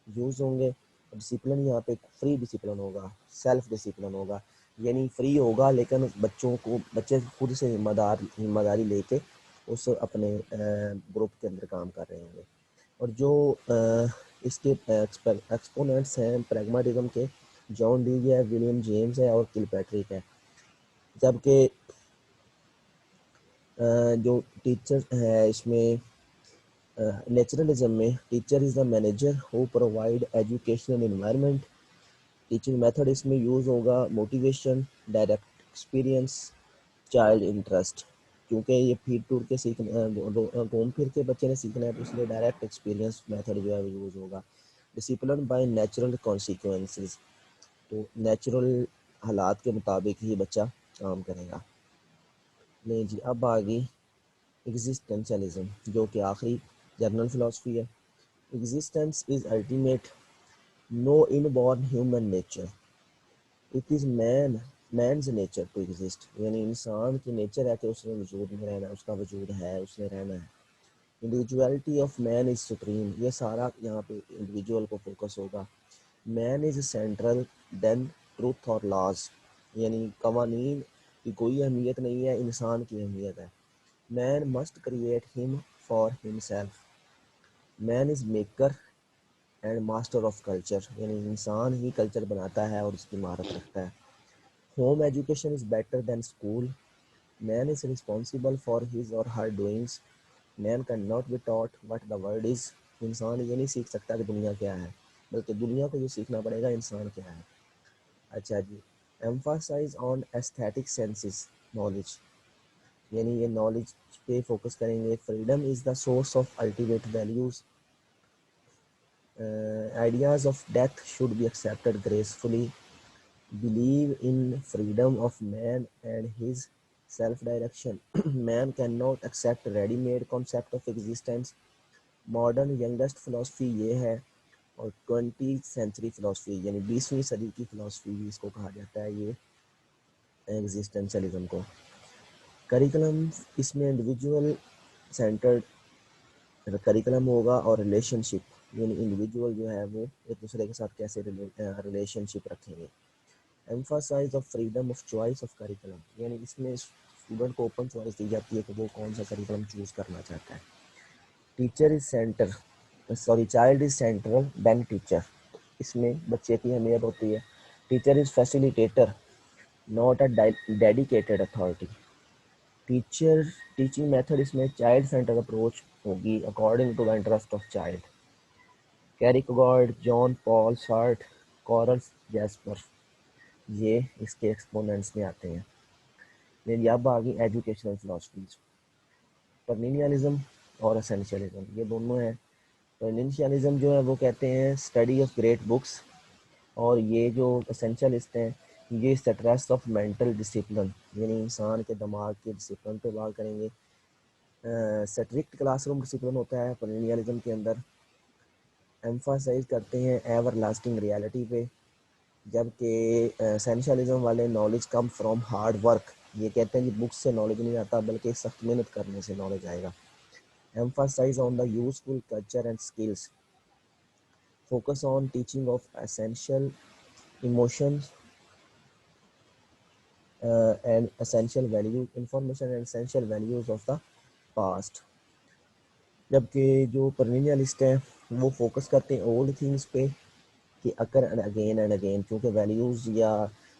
यूज़ होंगे। डिसिप्लिन यहाँ पे फ्री डिसिप्लिन होगा, सेल्फ डिसिप्लिन होगा, यानी फ्री होगा लेकिन बच्चे खुद से जिम्मेदारी लेके उस अपने ग्रुप के अंदर काम कर रहे होंगे। और जो इसके एक्सपोनेंट्स हैं प्रैग्मेटिज्म के, जॉन डी है, विलियम जेम्स है और किलपैट्रिक है। जबकि जो टीचर है इसमें नेचुरलिज्म में, teacher is the manager who provide educational environment. Teaching method इसमें यूज़ होगा motivation, direct experience, child interest, क्योंकि ये फिर टूर के घूम फिर के बच्चे ने सीखना है तो इसलिए डायरेक्ट एक्सपीरियंस मेथड जो है वो यूज़ होगा। डिसिप्लिन बाय नेचुरल कॉन्सिक्वेंसेस, तो नेचुरल हालात के मुताबिक ही बच्चा काम करेगा। नहीं जी, अब आ गई एग्जिस्टेंशलिज्म, जो कि आखिरी जर्नल फिलॉसफी है। Existence is ultimate, no inborn human nature, it is man's nature to exist, यानी इंसान की नेचर है कि उसने वजूद में रहना है, उसका वजूद है, उसने रहना है। Individuality of man is supreme, ये सारा यहाँ पे इंडिविजुअल को फोकस होगा। Man is central than truth और लॉज, यानी कवानीन की कोई अहमियत नहीं है, इंसान की अहमियत है। Man must create him for himself, man is maker and master of culture, यानी इंसान ही कल्चर बनाता है और उसकी महारत रखता है। Home education is better than school, man is responsible for his or her doings, man can not be taught what the world is, इंसान ये नहीं सीख सकता कि दुनिया क्या है, बल्कि दुनिया को ये सीखना पड़ेगा इंसान क्या है। अच्छा जी, emphasise on aesthetic senses knowledge, यानी ये नॉलेज पे फोकस करेंगे। Freedom is the source of ultimate values, ideas of death should be accepted gracefully, believe in freedom of man and his self-direction, man cannot accept ready-made concept of existence, modern youngest philosophy ये है, और 20th century philosophy यानी 20वीं सदी की philosophy भी इसको कहा जाता है, ये एग्जिस्टेंशलिज्म को। करिकुलम इसमें इंडिविजुअल सेंटर्ड करिकुलम होगा और रिलेशनशिप, यानी इंडिविजुअल जो है वो एक दूसरे के साथ कैसे रिलेशनशिप रखेंगे। Emphasise of freedom of choice of curriculum, यानी इसमें स्टूडेंट को ओपन चॉइस दी जाती है कि वो कौन सा करिकुलम चूज़ करना चाहता है। Teacher is centre child is central than teacher, इसमें बच्चे की अहमियत होती है। Teacher is facilitator not a dedicated authority, teacher teaching method इसमें चाइल्ड सेंटर अप्रोच होगी according to the interest of child. Kierkegaard, John Paul Sartre, Karl Jaspers, ये इसके एक्सपोनेंट्स में आते हैं। फिर अब आ गई एजुकेशनल फिलासफीज, पर्निनियलिज्म और एसेंशियलिज्म, ये दोनों हैं। पर्निनियलिज्म जो है वो कहते हैं स्टडी ऑफ ग्रेट बुक्स, और ये जो एसेंशियलिस्ट हैं ये स्ट्रेस ऑफ मेंटल डिसिप्लिन, यानी इंसान के दिमाग के डिसिप्लिन पे बात करेंगे। स्ट्रिक्ट क्लासरूम डिसिप्लिन होता है पर्निनियलिज्म के अंदर। एम्फासाइज करते हैं एवर लास्टिंग रियलिटी पे, जबकि एसेंशियलिज्म वाले knowledge come from hard work, ये कहते हैं कि बुक्स से नॉलेज नहीं आता बल्कि सख्त मेहनत करने से नॉलेज आएगा। Emphasise on the useful culture and skills, focus on teaching of essential emotions and essential values, information and essential values of the past। जबकि जो पर्निनियलिस्ट हैं वो फोकस करते हैं ओल्ड थिंग्स पे कि अकर एंड अगेन, क्योंकि वैल्यूज़ या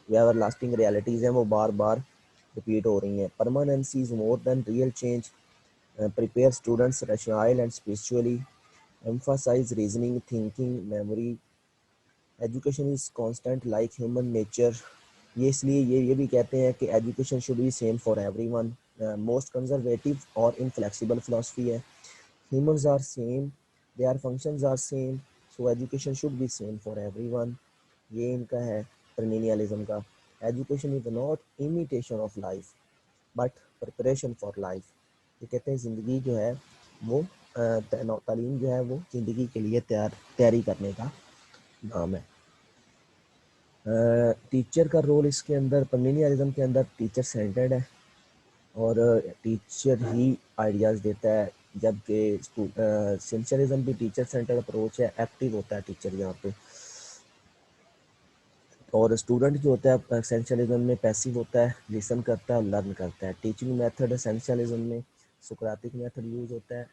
एवर लास्टिंग रियलिटीज़ हैं वो बार बार रिपीट हो रही हैं। Permanency is more than real change, prepare students rational and spiritually, emphasize reasoning, thinking, memory, education is constant like human nature, ये इसलिए ये भी कहते हैं कि education should be same for everyone. Most conservative और इनफ्लेक्सिबल फिलॉसफी है। Humans are same, their functions are same, so education should be same for everyone, ये इनका है पर्निनियलिज्म का। Education is not imitation of life but preparation for life, ये कहते हैं ज़िंदगी जो है वो तालीम जो है वो ज़िंदगी के लिए तैयारी करने का नाम है। टीचर का रोल इसके अंदर पर्निनियलिज्म के अंदर टीचर सेंटर्ड है और टीचर ही आइडियाज़ देता है, जबकि एसेंशियलिज्म भी टीचर सेंटर्ड अप्रोच है, एक्टिव होता है टीचर यहाँ पे। और स्टूडेंट जो होता है एसेंशियलिज्म में पैसिव होता है, लिसन करता है और लर्न करता है। टीचिंग मेथड एसेंशियलिज्म में सोक्रेटिक मेथड यूज़ होता है,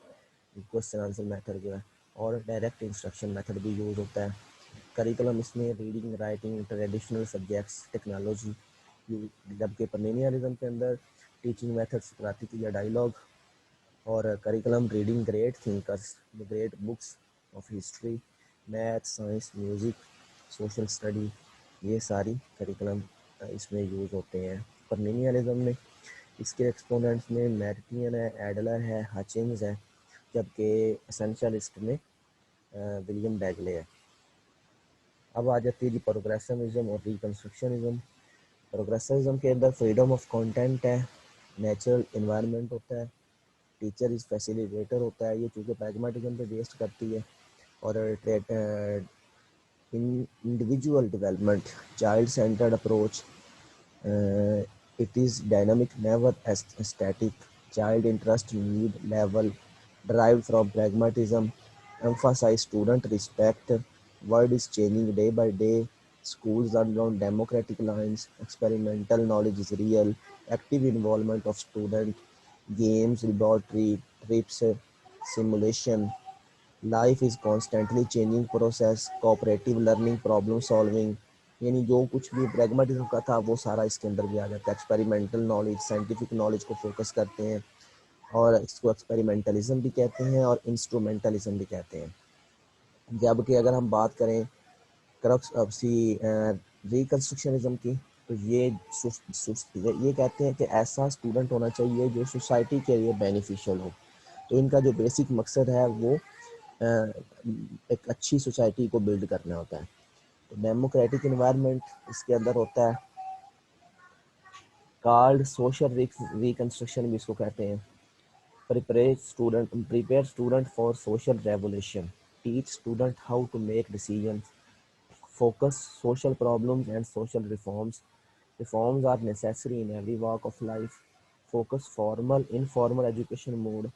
क्वेश्चन आंसर मेथड जो है, और डायरेक्ट इंस्ट्रक्शन मेथड भी यूज़ होता है। करिकुलम इसमें reading, writing, traditional subjects, technology, जबकि पर्निनियलिज्म के अंदर टीचिंग मेथड सोक्रेटिक या डायलॉग, और curriculum reading great thinkers, the great books of history, math, science, music, social study, ये सारी करिकुलम इसमें यूज़ होते हैं पर्निनियलिज्म में। इसके एक्सपोनेंट्स में मैरिटियन है, एडलर है, हचिंग्स है, जबकि एसेंशियलिस्ट में विलियम बैगले है। अब आ जाती है जी प्रोग्रेसिविज्म और रिकन्स्ट्रक्शनिज्म। प्रोग्रेसिविज्म के अंदर फ्रीडम ऑफ कंटेंट है, नेचुरल इन्वायरमेंट होता है, टीचर इज फैसिलिटेटर होता है, ये चूँकि प्रैग्मेटिज्म पे बेस्ड करती है, और individual development, child centred approach, it is dynamic never static, child interest need level derived from pragmatism, emphasize student respect. World is changing day by day. Schools run on democratic lines. Experimental knowledge is real. Active involvement of student. Games, laboratory, trips, simulation. Life is constantly changing process. Cooperative learning, problem solving. यानी जो कुछ भी pragmatism का था वो सारा इसके अंदर भी आ जाता है. एक्सपेरिमेंटल नॉलेज, साइंटिफिक नॉलेज को फोकस करते हैं और इसको एक्सपेरिमेंटलिज्म भी कहते हैं और इंस्ट्रूमेंटलिज्म भी कहते हैं. जबकि अगर हम बात करें रिकंस्ट्रक्शनिज्म की, तो ये कहते हैं कि ऐसा स्टूडेंट होना चाहिए जो सोसाइटी के लिए बेनिफिशियल हो. तो इनका जो बेसिक मकसद है वो एक अच्छी सोसाइटी को बिल्ड करना होता है. तो डेमोक्रेटिक इन्वायरमेंट इसके अंदर होता है. कॉल्ड सोशल रिकंस्ट्रक्शन भी इसको कहते हैं. prepare student for social revolution, teach student how to make decisions, focus social problems and social reforms. Reforms are necessary in every walk of life. Focus formal informal education mode.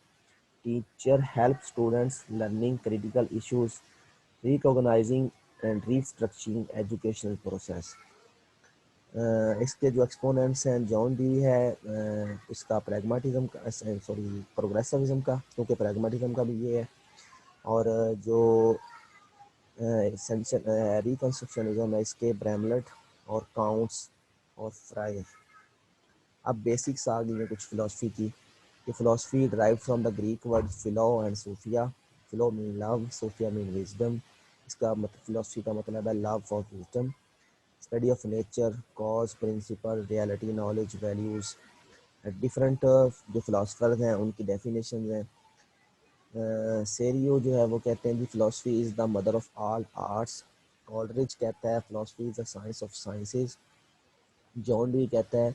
Teacher help students learning critical issues, recognizing and restructuring educational process. इसके जो exponents हैं, John D है इसका pragmatism का, sorry प्रोग्रेसिविज्म का, क्योंकि pragmatism का भी ये है. और जो रिकंस्ट्रक्शनिज्म है इसके ब्रैमलेट और काउंट्स और फ्रायर. अब बेसिक्स आ गई हैं कुछ फिलोसफी की. कि philosophy drive from the Greek word philo and sophia. Philo mean love, sophia mean wisdom. इसका मतलब फिलोसफी का मतलब है love for wisdom. Study of nature, cause, principle, reality, knowledge, values. Different जो फिलोसफर्स हैं उनकी डेफिनेशन हैं. सेरियो जो है वो कहते हैं कि philosophy is the mother of all arts. Coleridge कहता है philosophy is the science of sciences. John Dewey कहता है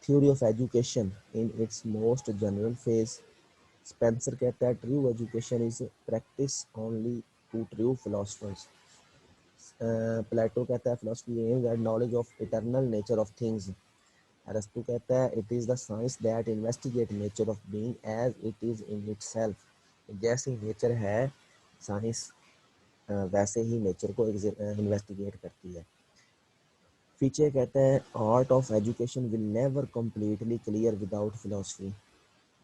theory of education in its most general phase. Spencer कहता है true education is practice only to true philosophers. Plato कहता है philosophy aims at knowledge of eternal nature of things. अरस्तु कहता है it is the science that investigate nature of being as it is in itself. जैसे nature है science वैसे ही nature को investigate करती है. फीचे कहते हैं art of education will never completely clear without philosophy.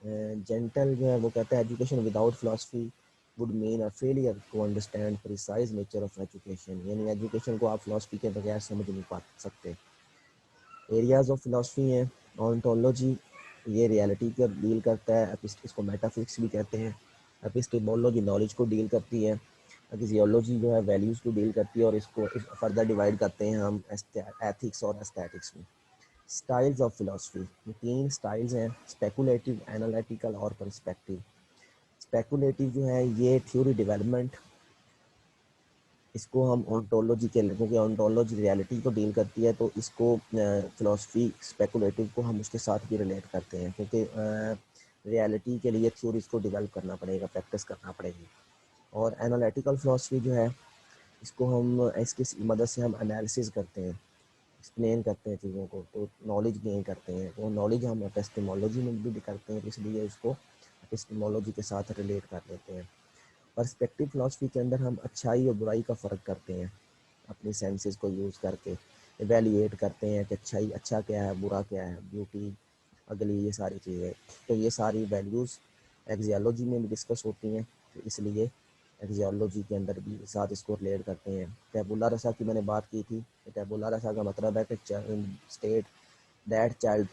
Gentile जो है वो कहता है education without philosophy would mean a failure to understand precise nature of education. यानी एजुकेशन को आप फिलोसफी के बगैर समझ नहीं पा सकते. एरियाज ऑफ फिलोसफी हैं ऑन्टोलॉजी, ये रियलिटी को डील करता है. इसको मेटाफिजिक्स भी कहते हैं. एपिस्टेमोलॉजी नॉलेज को डील करती है. एक्सियोलॉजी जो है वैल्यूज़ को डील करती है और इसको फर्दर डिवाइड करते हैं हम एथिक्स और एस्थेटिक्स में. स्टाइल्स ऑफ फिलोसफी, 3 स्टाइल्स हैं स्पेकुलेटिव, एनालिटिकल और पर्सपेक्टिव. स्पेकुलेटिव जो है ये थ्योरी डेवलपमेंट, इसको हम ऑन्टोलॉजी के, क्योंकि ऑन्टोलॉजी रियलिटी को डील करती है तो इसको फिलोसफी स्पेकुलेटिव को हम उसके साथ भी रिलेट करते हैं, क्योंकि रियलिटी के लिए थ्योरीज को डेवलप करना पड़ेगा, प्रैक्टिस करना पड़ेगी. और एनालिटिकल फिलोसफी जो है इसको हम इसकी मदद से हम एनालिसिस करते हैं, एक्सप्लेन करते हैं चीज़ों को, तो नॉलेज गेन करते हैं. वो नॉलेज हम एपिस्टेमोलॉजी में भी करते हैं, इसलिए इसको एपिस्टेमोलॉजी के साथ रिलेट कर लेते हैं. पर्सपेक्टिव फिलोसफी के अंदर हम अच्छाई और बुराई का फ़र्क करते हैं, अपनी सेंसेस को यूज़ करके एवेल्यूएट करते हैं कि अच्छाई अच्छा क्या है, बुरा क्या है, ब्यूटी, अगली, ये सारी चीज़ें. तो ये सारी वैल्यूज़ एक्सियोलॉजी में भी डिस्कस होती हैं, तो इसलिए एक्सियोलॉजी के अंदर भी साथ इसको रिलेट करते हैं. टैबुला रसा की मैंने बात की थी. टैबुला रसा का मतलब है कि स्टेट दैट चाइल्ड